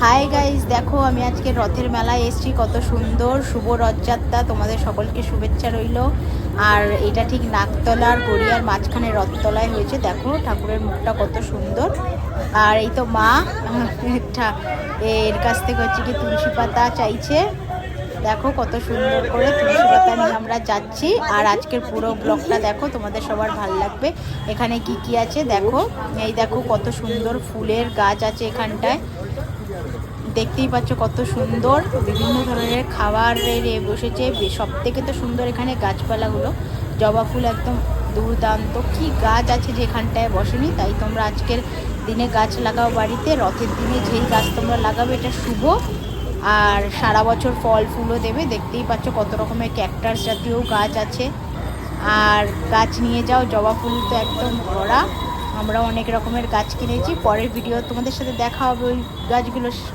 Hi guys, দেখো আমি আজকে রথের মেলায় এসেছি। কত সুন্দর, শুভ রথযাত্রা, তোমাদের সকলকে শুভেচ্ছা রইল। আর এটা ঠিক নাকতলার গড়িয়ার মাঝখানে রথতলায় হয়েছে। দেখো ঠাকুরের মুখটা কত সুন্দর। আর এই তো মা এর কাছ থেকে হচ্ছে কি তুলসী পাতা চাইছে। দেখো কত সুন্দর করে তুলসী পাতা নিয়ে আমরা যাচ্ছি। আর আজকের পুরো ব্লগটা দেখো, তোমাদের সবার ভালো লাগবে। এখানে কি কি আছে দেখো। এই দেখো কত সুন্দর ফুলের গাছ আছে এখানটায়, দেখতেই পাচ্ছ কত সুন্দর। বিভিন্ন ধরনের খাবারের বসেছে। সব থেকে তো সুন্দর এখানে গাছপালাগুলো, জবা ফুল একদম দুর্দান্ত। কি গাছ আছে যে এখানটায় বসেনি। তাই তোমরা আজকের দিনে গাছ লাগাও বাড়িতে। রথের দিনে যেই গাছ তোমরা লাগাবে এটা শুভ, আর সারা বছর ফল ফুলও দেবে। দেখতেই পাচ্ছ কত রকমের ক্যাকটাস জাতীয় গাছ আছে। আর গাছ নিয়ে যাও, জবা ফুল তো একদম ভরা। আমরা অনেক রকমের গাছ কিনেছি। পরের ভিডিও তোমাদের সাথে দেখা হবে ওই গাছগুলো